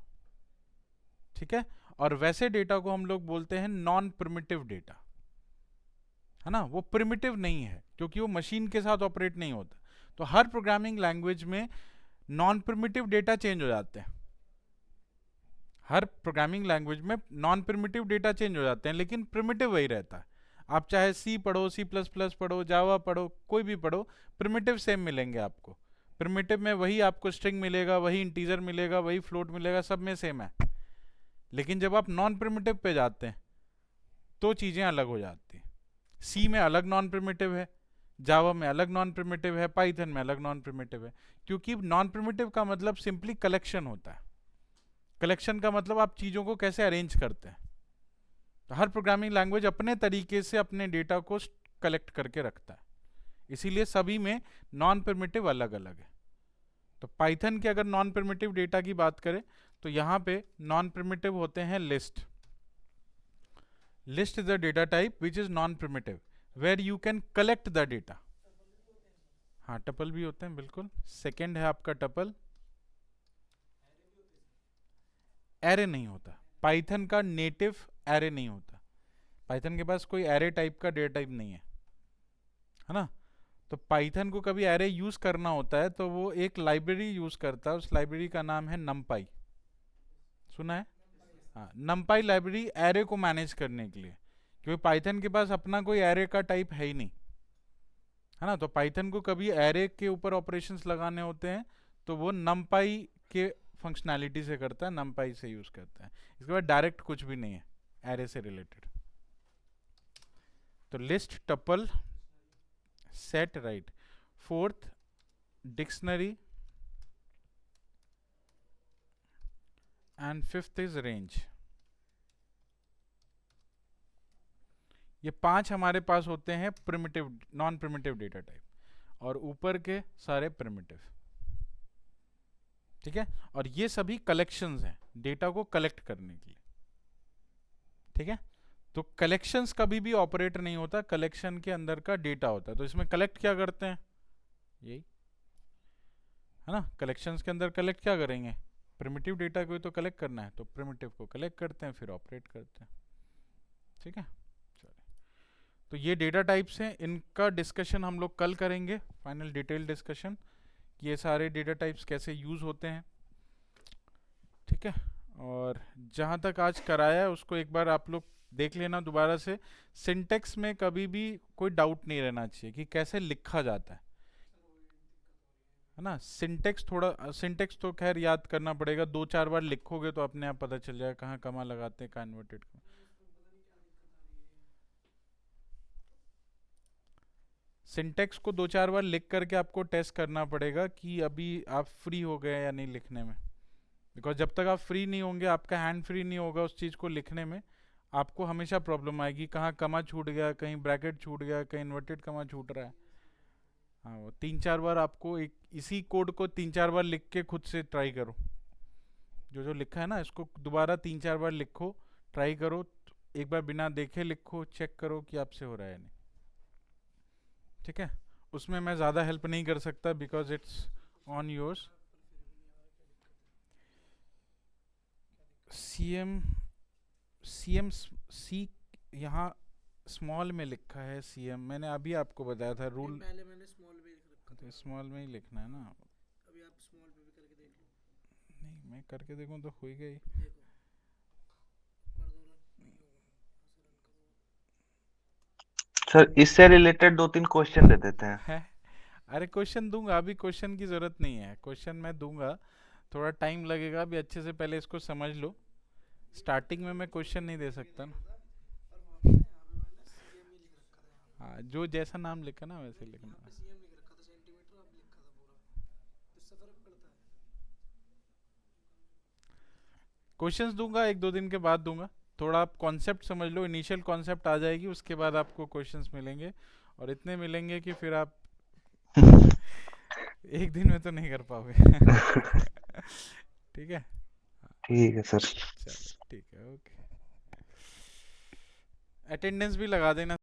ठीक है। और वैसे डेटा को हम लोग बोलते हैं नॉन प्रिमिटिव डेटा, है ना। वो प्रिमिटिव नहीं है क्योंकि वो मशीन के साथ ऑपरेट नहीं होता। तो हर प्रोग्रामिंग लैंग्वेज में नॉन प्रिमिटिव डेटा चेंज हो जाते हैं। हर प्रोग्रामिंग लैंग्वेज में नॉन प्रिमिटिव डेटा चेंज हो जाते हैं, लेकिन प्रिमिटिव वही रहता है। आप चाहे सी पढ़ो, C++ पढ़ो, जावा पढ़ो, कोई भी पढ़ो, प्रिमिटिव सेम मिलेंगे आपको। प्रिमिटिव में वही आपको स्ट्रिंग मिलेगा, वही इंटीजर मिलेगा, वही फ्लोट मिलेगा, सब में सेम है। लेकिन जब आप नॉन प्रिमिटिव पे जाते हैं तो चीज़ें अलग हो जाती हैं। सी में अलग नॉन प्रिमिटिव है, जावा में अलग नॉन प्रिमिटिव है, पाइथन में अलग नॉन प्रिमिटिव है। क्योंकि नॉन प्रिमिटिव का मतलब सिंपली कलेक्शन होता है। कलेक्शन का मतलब आप चीज़ों को कैसे अरेंज करते हैं। तो हर प्रोग्रामिंग लैंग्वेज अपने तरीके से अपने डेटा को कलेक्ट करके रखता है, इसीलिए सभी में नॉन प्रिमिटिव अलग अलग है। तो पाइथन के अगर नॉन प्रिमिटिव डेटा की बात करें तो यहाँ पे नॉन प्रिमिटिव होते हैं list. List is a data type which is non primitive where you can collect the data. हाँ, टपल भी होते हैं बिल्कुल. सेकेंड है आपका टपल. एरे नहीं होता. पाइथन का नेटिव एरे नहीं होता. पाइथन के पास कोई एरे टाइप का डेटा टाइप नहीं है ना. तो पाइथन को कभी एरे यूज करना होता है तो वो एक लाइब्रेरी यूज करता है. उस लाइब्रेरी का नाम है numpy. सुना है? हाँ, numpy लाइब्रेरी एरे को मैनेज करने के लिए, क्योंकि पाइथन के पास अपना कोई एरे का टाइप है ही नहीं, है ना. तो पाइथन को कभी एरे के ऊपर ऑपरेशंस लगाने होते हैं तो वो numpy के फंक्शनैलिटी से करता है, numpy से यूज करता है. इसके बाद डायरेक्ट कुछ भी नहीं है एरे से रिलेटेड. तो list, tuple, set, right. Fourth dictionary and fifth is range. ये 5 हमारे पास होते हैं primitive, non primitive data type, और ऊपर के सारे प्रिमिटिव. ठीक है. और ये सभी कलेक्शंस हैं डेटा को कलेक्ट करने के लिए. ठीक है. तो कलेक्शंस कभी भी ऑपरेट नहीं होता, कलेक्शन के अंदर का डेटा होता है. तो इसमें कलेक्ट क्या करते हैं, यही है ना. कलेक्शंस के अंदर कलेक्ट क्या करेंगे, प्रिमिटिव डेटा को तो कलेक्ट करना है, तो प्रिमिटिव को कलेक्ट करते हैं फिर ऑपरेट करते हैं. ठीक है. तो ये डेटा टाइप्स हैं, इनका डिस्कशन हम लोग कल करेंगे, फाइनल डिटेल डिस्कशन, ये सारे डेटा टाइप्स कैसे यूज होते हैं. ठीक है. और जहाँ तक आज कराया है उसको एक बार आप लोग देख लेना दोबारा से. सिंटेक्स में कभी भी कोई डाउट नहीं रहना चाहिए कि कैसे लिखा जाता है ना. सिंटेक्स तो खैर याद करना पड़ेगा, 2-4 बार लिखोगे तो अपने आप पता चल जाएगा कहाँ कमा लगाते हैं, कहाँ इन्वर्टेड. सिंटेक्स को 2-4 बार लिख करके आपको टेस्ट करना पड़ेगा कि अभी आप फ्री हो गए या नहीं लिखने में. बिकॉज जब तक आप फ्री नहीं होंगे, आपका हैंड फ्री नहीं होगा उस चीज़ को लिखने में, आपको हमेशा प्रॉब्लम आएगी. कहाँ कमा छूट गया, कहीं ब्रैकेट छूट गया, कहीं इन्वर्टेड कमा छूट रहा है. हाँ, वो 3-4 बार आपको इसी कोड को 3-4 बार लिख के खुद से ट्राई करो. जो जो लिखा है ना इसको दोबारा 3-4 बार लिखो, ट्राई करो. एक बार बिना देखे लिखो, चेक करो कि आपसे हो रहा है नहीं. ठीक है. उसमें मैं ज़्यादा हेल्प नहीं कर सकता बिकॉज इट्स ऑन योर्स. सी यहाँ स्मॉल में लिखा है. सीएम मैंने अभी आपको बताया था रूल. पहले मैंने स्मॉल में लिख रखा था. तो स्मॉल में ही लिखना है ना. अभी आप स्मॉल पे भी करके देख लो. नहीं, मैं करके देखूं तो हो ही गई. देखो कर दो रन. सर इससे रिलेटेड 2-3 क्वेश्चन दे देते हैं. है. अरे क्वेश्चन दूंगा, अभी क्वेश्चन की जरूरत नहीं है. क्वेश्चन मैं दूंगा, थोड़ा टाइम लगेगा. अभी अच्छे से पहले इसको समझ लो. स्टार्टिंग में मैं क्वेश्चन नहीं दे सकता ना. और वहाँ पे ना यहाँ पे मैंने सीएम ही लिख रखा था. यहाँ हाँ, जो जैसा नाम लिखा ना वैसे पे लिखना. सीएम लिख रखा था, सेंटीमीटर आप लिखा था पूरा. इससे फर्क पड़ता है. क्वेश्चंस दूंगा 1-2 दिन के बाद दूंगा. थोड़ा आप कॉन्सेप्ट समझ लो, इनिशियल कॉन्सेप्ट आ जाएगी, उसके बाद आपको क्वेश्चंस मिलेंगे, और इतने मिलेंगे कि फिर आप एक दिन में तो नहीं कर पाओगे. ठीक है. ठीक है सर. चलो ठीक है. ओके. अटेंडेंस भी लगा देना.